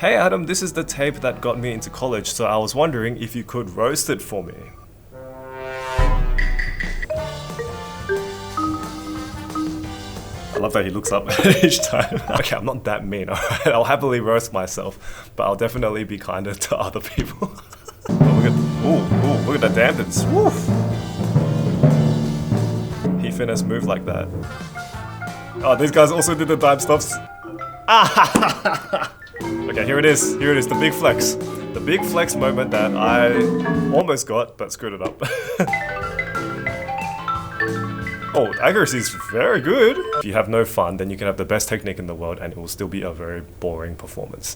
Hey Adam, this is the tape that got me into college, so I was wondering if you could roast it for me. I love that he looks up each time. Okay, I'm not that mean, alright? I'll happily roast myself, but I'll definitely be kinder to other people. Oh, look at the dampens. Woof. He finna move like that. Oh, these guys also did the dime stops. Okay, here it is, the big flex. The big flex moment that I almost got, but screwed it up. Oh, accuracy is very good. If you have no fun, then you can have the best technique in the world and it will still be a very boring performance.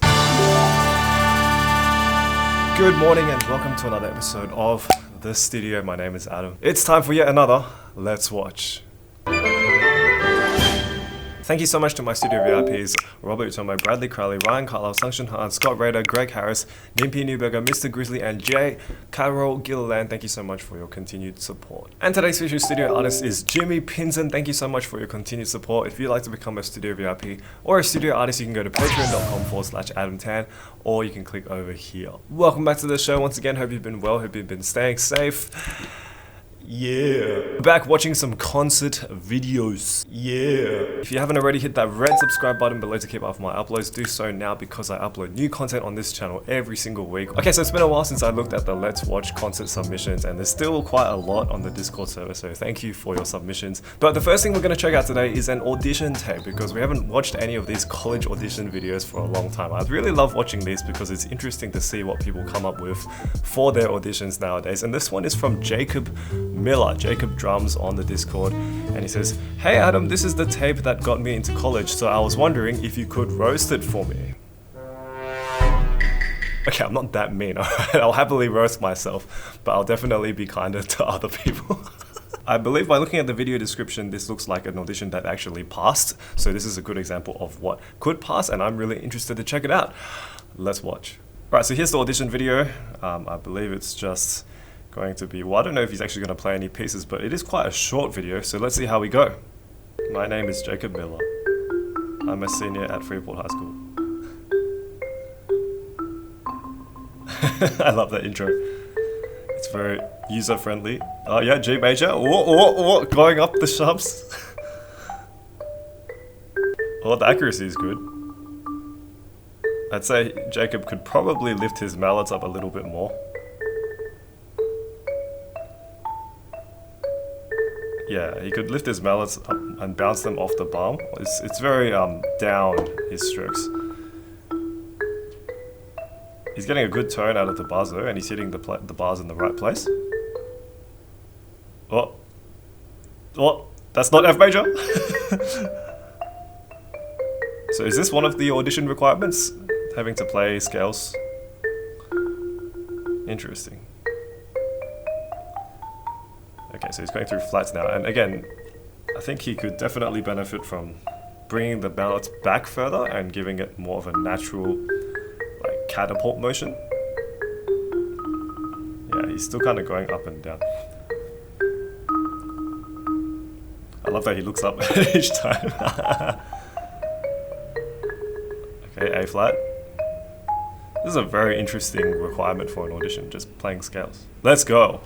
Good morning and welcome to another episode of The Studio. My name is Adam. It's time for yet another Let's Watch. Thank you so much to my studio VIPs, Robert Utomo, Bradley Crowley, Ryan Carlisle, Sungshin Han, Scott Rader, Greg Harris, Nimpi Newberger, Mr. Grizzly, and Jay Carol Gilliland. Thank you so much for your continued support. And today's featured studio artist is Jimmy Pinson. Thank you so much for your continued support. If you'd like to become a studio VIP or a studio artist, you can go to patreon.com/AdamTan, or you can click over here. Welcome back to the show once again. Hope you've been well, hope you've been staying safe. Yeah. Back watching some concert videos. Yeah. If you haven't already, hit that red subscribe button below to keep up with my uploads. Do so now because I upload new content on this channel every single week. Okay, so it's been a while since I looked at the Let's Watch concert submissions and there's still quite a lot on the Discord server, so thank you for your submissions. But the first thing we're going to check out today is an audition tape because we haven't watched any of these college audition videos for a long time. I really love watching these because it's interesting to see what people come up with for their auditions nowadays. And this one is from Jacob Miller. Jacob drums on the Discord and he says, "Hey Adam, this is the tape that got me into college, so I was wondering if you could roast it for me." Okay, I'm not that mean, alright? I'll happily roast myself, but I'll definitely be kinder to other people. I believe by looking at the video description, this looks like an audition that actually passed, so this is a good example of what could pass and I'm really interested to check it out. Let's watch. Right, so here's the audition video. I believe it's just going to be, well, I don't know if he's actually going to play any pieces, but it is quite a short video, so let's see how we go. My name is Jacob Miller. I'm a senior at Freeport High School. I love that intro. It's very user-friendly. Oh yeah, G major. Oh, going up the sharps. Oh, the accuracy is good. I'd say Jacob could probably lift his mallets up a little bit more. Yeah, he could lift his mallets up and bounce them off the balm. It's very down, his strokes. He's getting a good tone out of the bars though, and he's hitting the bars in the right place. Oh, that's not F major. So is this one of the audition requirements? Having to play scales? Interesting. Okay, so he's going through flats now, and again, I think he could definitely benefit from bringing the mallets back further and giving it more of a natural, like, catapult motion. Yeah, he's still kind of going up and down. I love that he looks up each time. Okay, A flat. This is a very interesting requirement for an audition, just playing scales. Let's go!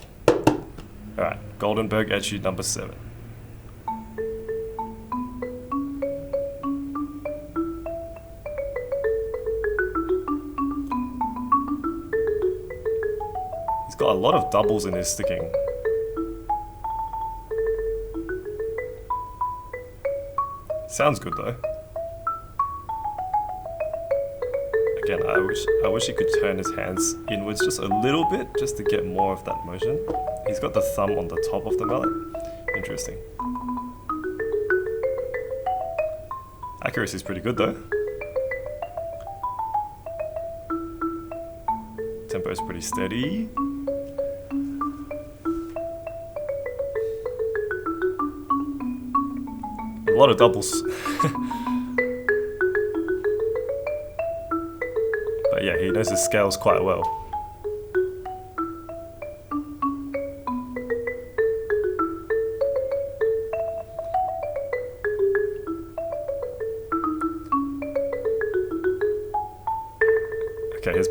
Alright, Goldenberg Etude number 7. He's got a lot of doubles in his sticking. Sounds good though. Again, I wish he could turn his hands inwards just a little bit, just to get more of that motion. He's got the thumb on the top of the mallet. Interesting. Accuracy is pretty good though. Tempo is pretty steady. A lot of doubles. But yeah, he knows his scales quite well.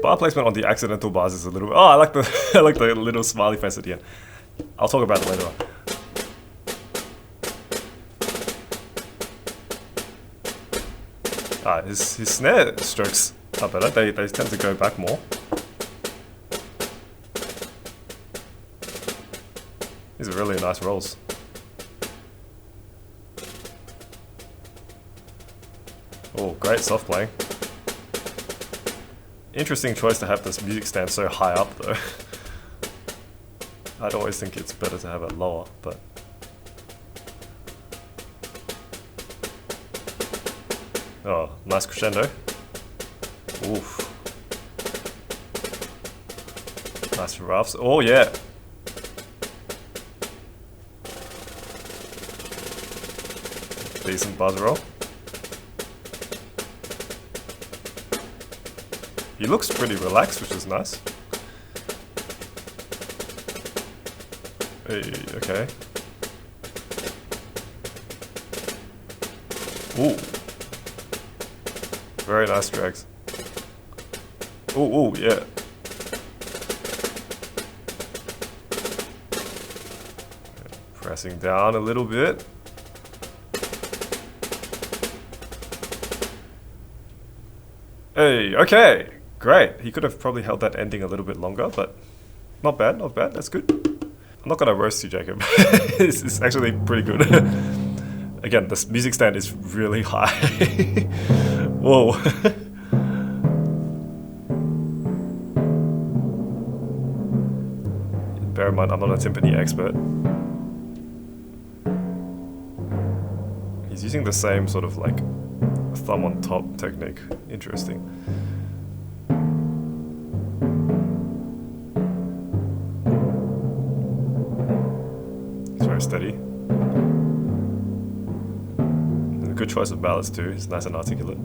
bar placement on the accidental bars is a little... Oh, I like the I like the little smiley face at the end. I'll talk about it later on. His snare strokes are better. They tend to go back more. These are really nice rolls. Oh, great soft playing. Interesting choice to have this music stand so high up though. I'd always think it's better to have it lower, but... Oh, nice crescendo. Oof. Nice roughs. Oh yeah! Decent buzz roll. He looks pretty relaxed, which is nice. Hey, okay. Ooh. Very nice drags. Ooh, yeah. Pressing down a little bit. Hey, okay. Great. He could have probably held that ending a little bit longer, but not bad, not bad. That's good. I'm not gonna roast you, Jacob. It's actually pretty good. Again, this music stand is really high. Whoa. Bear in mind, I'm not a timpani expert. He's using the same sort of like thumb on top technique. Interesting. He's very steady. And a good choice of ballads too. He's nice and articulate.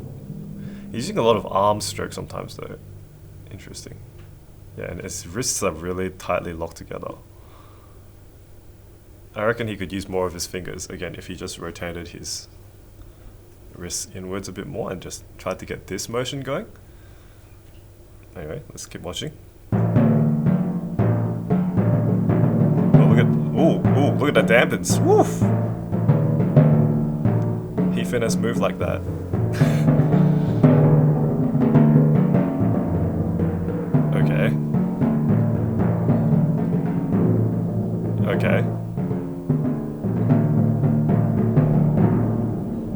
He's using a lot of arm stroke sometimes though. Interesting. Yeah, and his wrists are really tightly locked together. I reckon he could use more of his fingers, again, if he just rotated his wrists inwards a bit more and just tried to get this motion going. Anyway, let's keep watching. Oh, look at that dampens. Woof! He finesse move like that. Okay. Okay.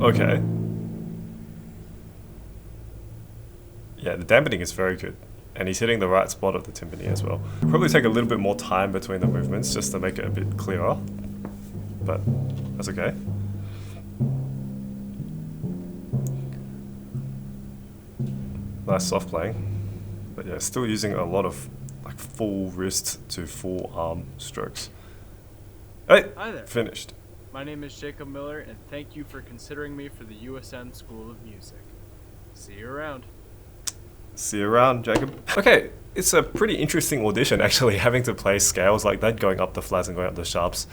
Okay. Yeah, the dampening is very good. And he's hitting the right spot of the timpani as well. Probably take a little bit more time between the movements just to make it a bit clearer. But that's okay. Nice soft playing. But yeah, still using a lot of like full wrist to full arm strokes. Hey! Hi there. Finished. My name is Jacob Miller, and thank you for considering me for the USN School of Music. See you around. See you around, Jacob. Okay, it's a pretty interesting audition actually, having to play scales like that, going up the flats and going up the sharps.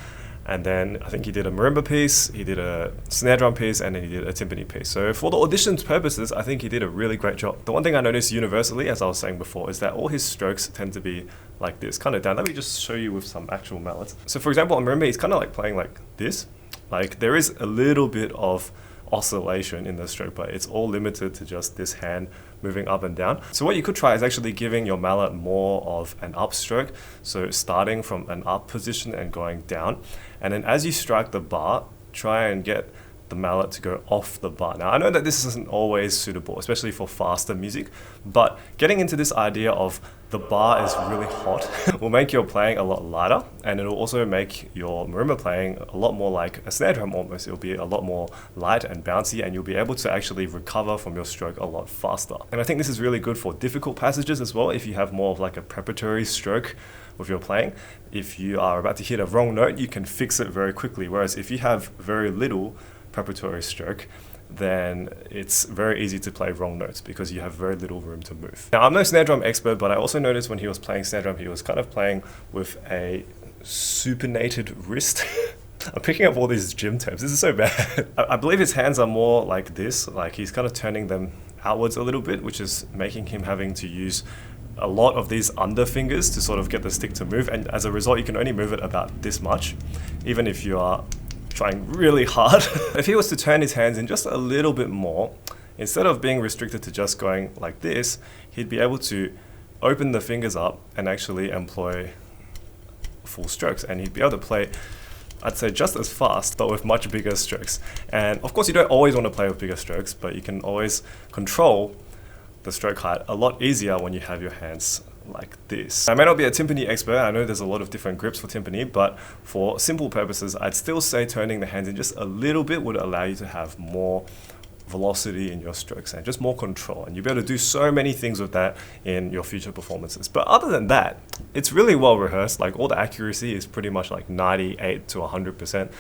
And then I think he did a marimba piece, he did a snare drum piece, and then he did a timpani piece. So for the audition's purposes, I think he did a really great job. The one thing I noticed universally, as I was saying before, is that all his strokes tend to be like this, kind of down. Let me just show you with some actual mallets. So for example, on marimba, he's kind of like playing like this. Like there is a little bit of oscillation in the stroke, but it's all limited to just this hand moving up and down. So what you could try is actually giving your mallet more of an upstroke. So starting from an up position and going down. And then as you strike the bar, try and get the mallet to go off the bar. Now I know that this isn't always suitable, especially for faster music, but getting into this idea of the bar is really hot will make your playing a lot lighter, and it'll also make your marimba playing a lot more like a snare drum almost. It'll be a lot more light and bouncy, and you'll be able to actually recover from your stroke a lot faster. And I think this is really good for difficult passages as well. If you have more of like a preparatory stroke with your playing, if you are about to hit a wrong note, you can fix it very quickly. Whereas if you have very little preparatory stroke, then it's very easy to play wrong notes because you have very little room to move. Now, I'm no snare drum expert, but I also noticed when he was playing snare drum, he was kind of playing with a supinated wrist. I'm picking up all these gym terms. This is so bad. I believe his hands are more like this, like he's kind of turning them outwards a little bit, which is making him having to use a lot of these under fingers to sort of get the stick to move, and as a result you can only move it about this much, even if you are trying really hard. If he was to turn his hands in just a little bit more, instead of being restricted to just going like this, he'd be able to open the fingers up and actually employ full strokes, and he'd be able to play, I'd say, just as fast, but with much bigger strokes. And of course you don't always want to play with bigger strokes, but you can always control the stroke height a lot easier when you have your hands like this. I may not be a timpani expert, I know there's a lot of different grips for timpani, but for simple purposes, I'd still say turning the hands in just a little bit would allow you to have more velocity in your strokes and just more control, and you'll be able to do so many things with that in your future performances. But other than that, it's really well rehearsed. Like, all the accuracy is pretty much like 98 to 100%,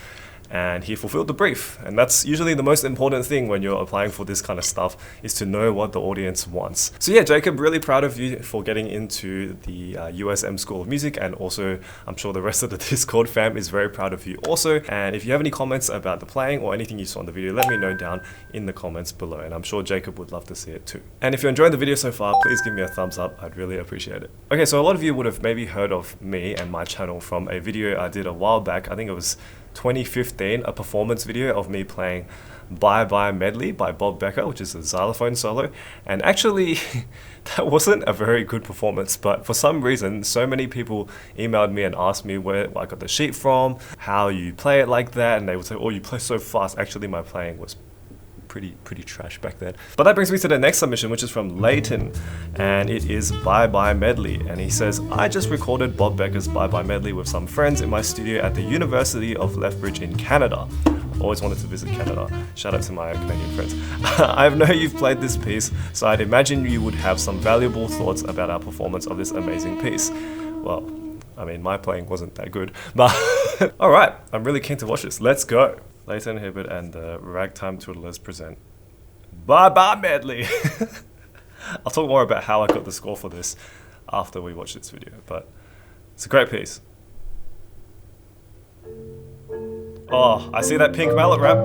and he fulfilled the brief, and that's usually the most important thing when you're applying for this kind of stuff, is to know what the audience wants. So yeah, Jacob, really proud of you for getting into the USM School of Music, and also I'm sure the rest of the Discord fam is very proud of you also. And if you have any comments about the playing or anything you saw in the video, let me know down in the comments below, and I'm sure Jacob would love to see it too. And if you're enjoying the video so far, please give me a thumbs up, I'd really appreciate it. Okay, so a lot of you would have maybe heard of me and my channel from a video I did a while back. I think it was 2015, a performance video of me playing Bye Bye Medley by Bob Becker, which is a xylophone solo. And actually, that wasn't a very good performance, but for some reason, so many people emailed me and asked me where I got the sheet from, how you play it like that, and they would say, oh, you play so fast. Actually, my playing was pretty trash back then. But that brings me to the next submission, which is from Layton, and it is Bye Bye Medley. And he says, I just recorded Bob Becker's Bye Bye Medley with some friends in my studio at the University of Lethbridge in Canada. I've always wanted to visit Canada. Shout out to my Canadian friends. I know you've played this piece, so I'd imagine you would have some valuable thoughts about our performance of this amazing piece. Well, I mean, my playing wasn't that good, but alright, I'm really keen to watch this. Let's go. Layton Hiebert and the Ragtime Twiddlers present Bye Bye Medley. I'll talk more about how I got the score for this after we watch this video, but it's a great piece. Oh, I see that pink mallet wrap.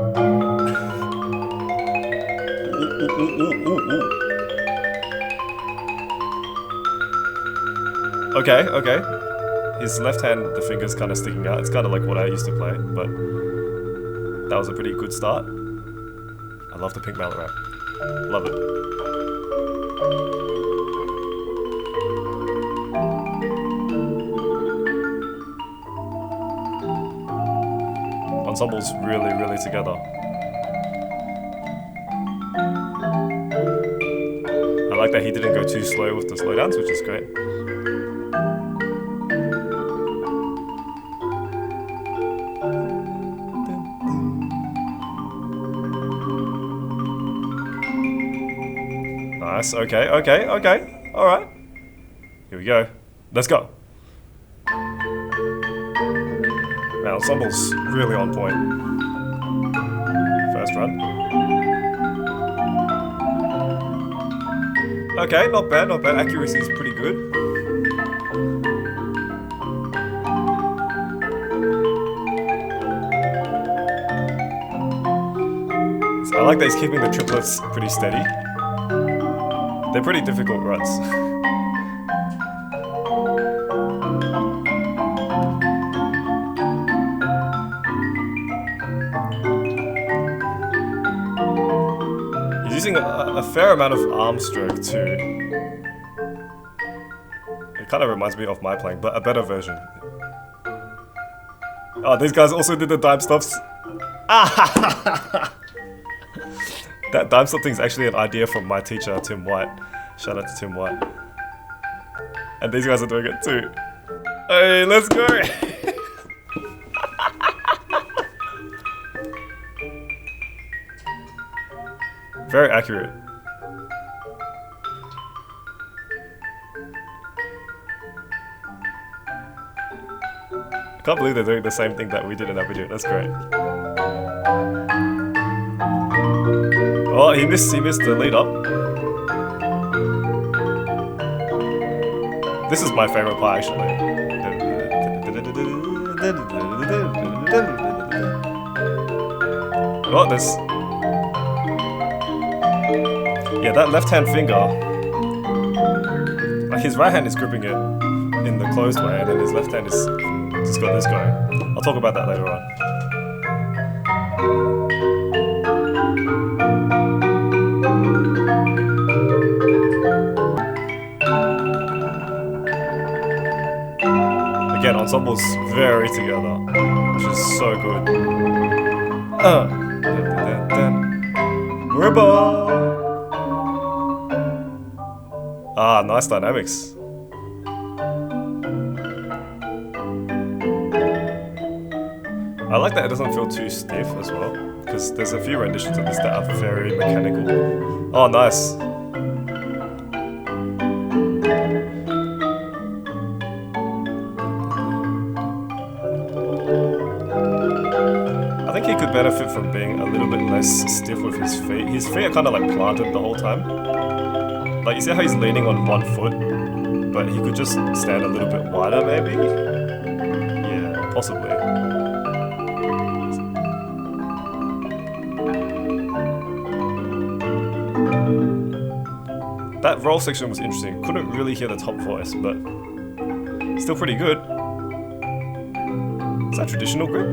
Okay, okay. His left hand, the finger's kind of sticking out. It's kind of like what I used to play, but that was a pretty good start. I love the pink mallet wrap. Love it. Ensemble's really together. I like that he didn't go too slow with the slowdowns, which is great. Nice, okay, alright. Here we go. Let's go. Man, ensemble's really on point. First run. Okay, not bad. Accuracy is pretty good. So I like that he's keeping the triplets pretty steady. They're pretty difficult runs. He's using a fair amount of arm stroke too. It kind of reminds me of my playing, but a better version. Oh, these guys also did the dime stops. That dime stop thing is actually an idea from my teacher, Tim White. Shout out to Tim White. And these guys are doing it too. Hey, let's go! Very accurate. I can't believe they're doing the same thing that we did in that video. That's great. Oh, he missed the lead up. This is my favorite part, actually. Oh, this. Yeah, that left hand finger. I Like his right hand is gripping it in the closed way, and then his left hand is just got this going. I'll talk about that later on. Again, ensemble's very together, which is so good. Marimba! Ah, nice dynamics. I like that it doesn't feel too stiff as well, because there's a few renditions of this that are very mechanical. Oh, nice. I think he could benefit from being a little bit less stiff with his feet. His feet are kind of like planted the whole time. Like, you see how he's leaning on one foot, but he could just stand a little bit wider maybe? Yeah, possibly. That roll section was interesting. Couldn't really hear the top voice, but still pretty good. Is that traditional grip?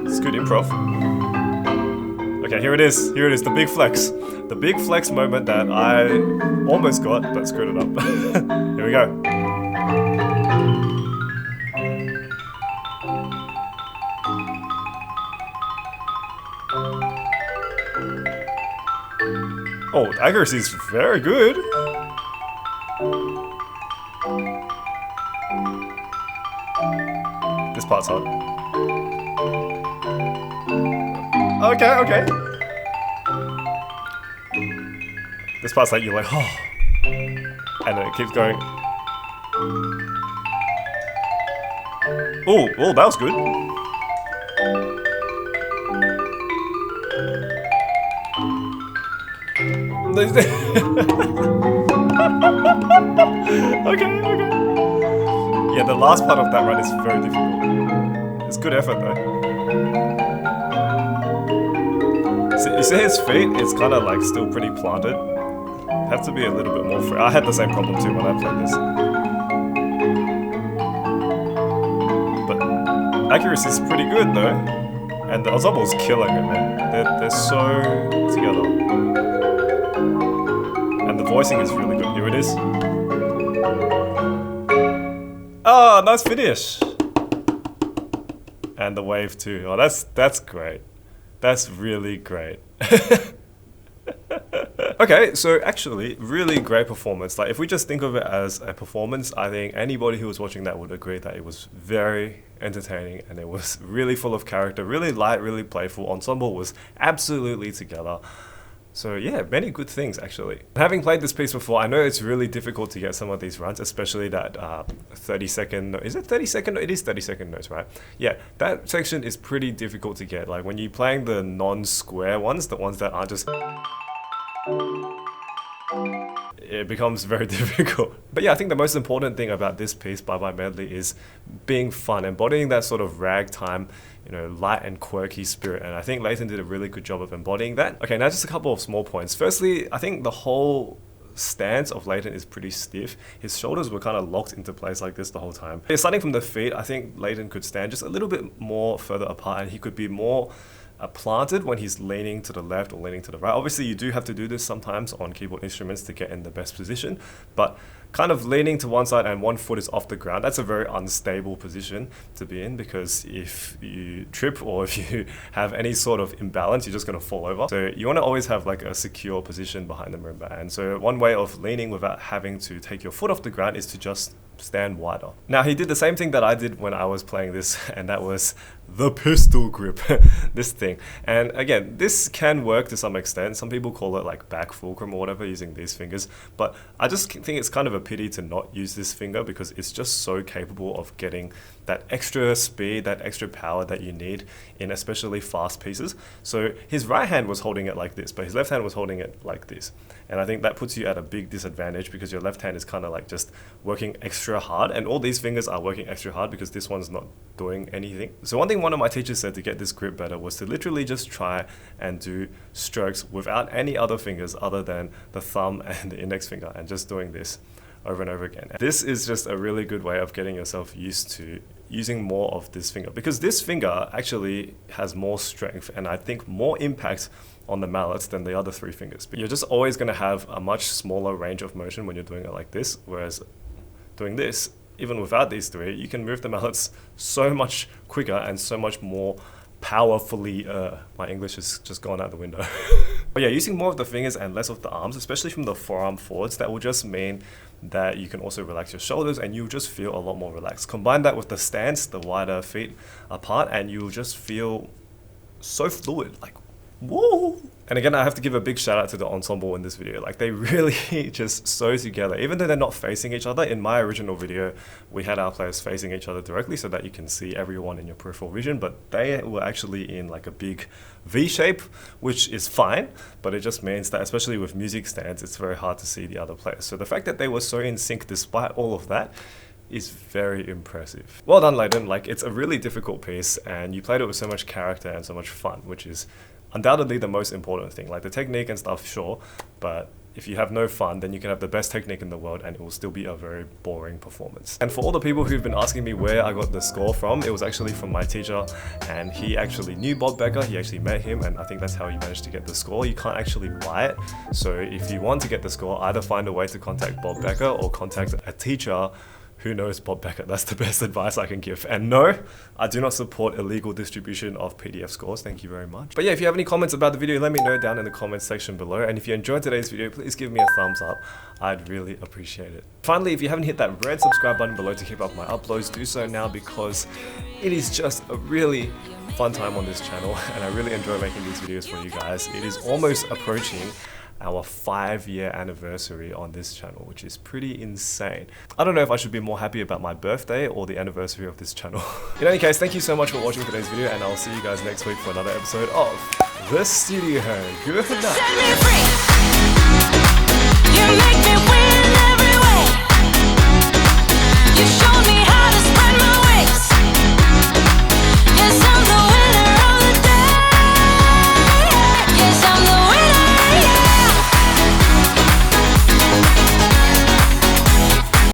It's good improv. Okay, here it is. Here it is, the big flex. The big flex moment that I almost got, but screwed it up. Here we go. Oh, the accuracy is very good. This part's hard. Okay, okay. This part's like, you're like, oh. And then it keeps going. Oh, well, that was good. Okay, okay. Yeah, the last part of that run is very difficult. It's good effort though. You see his feet? It's kind of like still pretty planted. Have to be a little bit more free. I had the same problem too when I played this. But accuracy is pretty good though. And the ensemble's killing it, man. They're so together. And the voicing is really good. Here it is. Oh, nice finish. And the wave too. Oh, that's great. That's really great. Okay, so actually, really great performance. Like, if we just think of it as a performance, I think anybody who was watching that would agree that it was very entertaining and it was really full of character, really light, really playful. Ensemble was absolutely together. So yeah, many good things actually. Having played this piece before, I know it's really difficult to get some of these runs, especially that 30-second, is it 30-second? It is 30-second notes, right? Yeah, that section is pretty difficult to get. Like when you're playing the non-square ones, the ones that aren't just... it becomes very difficult. But yeah, I think the most important thing about this piece, Bye Bye Medley, is being fun, embodying that sort of ragtime, you know, light and quirky spirit. And I think Layton did a really good job of embodying that. Okay, now just a couple of small points. Firstly, I think the whole stance of Layton is pretty stiff. His shoulders were kind of locked into place like this the whole time. Yeah, starting from the feet, I think Layton could stand just a little bit more further apart and he could be more planted when he's leaning to the left or leaning to the right. Obviously, you do have to do this sometimes on keyboard instruments to get in the best position, but kind of leaning to one side and one foot is off the ground, that's a very unstable position to be in, because if you trip or if you have any sort of imbalance, you're just going to fall over. So you want to always have like a secure position behind the marimba. And so one way of leaning without having to take your foot off the ground is to just stand wider. Now he did the same thing that I did when I was playing this, and that was the pistol grip, this thing. And again, this can work to some extent. Some people call it like back fulcrum or whatever, using these fingers, but I just think it's kind of a pity to not use this finger because it's just so capable of getting that extra speed, that extra power that you need in especially fast pieces. So his right hand was holding it like this, but his left hand was holding it like this. And I think that puts you at a big disadvantage because your left hand is kind of like just working extra hard, and all these fingers are working extra hard because this one's not doing anything. So one thing one of my teachers said to get this grip better was to literally just try and do strokes without any other fingers other than the thumb and the index finger, and just doing this over and over again. This is just a really good way of getting yourself used to using more of this finger, because this finger actually has more strength and I think more impact on the mallets than the other three fingers. But you're just always going to have a much smaller range of motion when you're doing it like this, whereas doing this, even without these three, you can move the mallets so much quicker and so much more powerfully. My English has just gone out the window. But yeah, using more of the fingers and less of the arms, especially from the forearm forwards, that will just mean that you can also relax your shoulders and you'll just feel a lot more relaxed. Combine that with the stance, the wider feet apart, and you'll just feel so fluid, like whoa. And again, I have to give a big shout out to the ensemble in this video. Like, they really just sew together, even though they're not facing each other. In my original video, we had our players facing each other directly so that you can see everyone in your peripheral vision, but they were actually in like a big V shape, which is fine, but it just means that, especially with music stands, it's very hard to see the other players. So the fact that they were so in sync despite all of that is very impressive. Well done, Layton. Like, it's a really difficult piece and you played it with so much character and so much fun, which is undoubtedly the most important thing. Like, the technique and stuff, sure, but if you have no fun, then you can have the best technique in the world and it will still be a very boring performance. And for all the people who've been asking me where I got the score from, it was actually from my teacher, and he actually knew Bob Becker. He actually met him, and I think that's how he managed to get the score. You can't actually buy it. So if you want to get the score, either find a way to contact Bob Becker or contact a teacher who knows Bob Becker. That's the best advice I can give. And no, I do not support illegal distribution of PDF scores. Thank you very much. But yeah, if you have any comments about the video, let me know down in the comments section below. And if you enjoyed today's video, please give me a thumbs up. I'd really appreciate it. Finally, if you haven't hit that red subscribe button below to keep up my uploads, do so now, because it is just a really fun time on this channel and I really enjoy making these videos for you guys. It is almost approaching our 5-year anniversary on this channel, which is pretty insane. I don't know if I should be more happy about my birthday or the anniversary of this channel. In any case, thank you so much for watching today's video, and I'll see you guys next week for another episode of The Studio. Good night.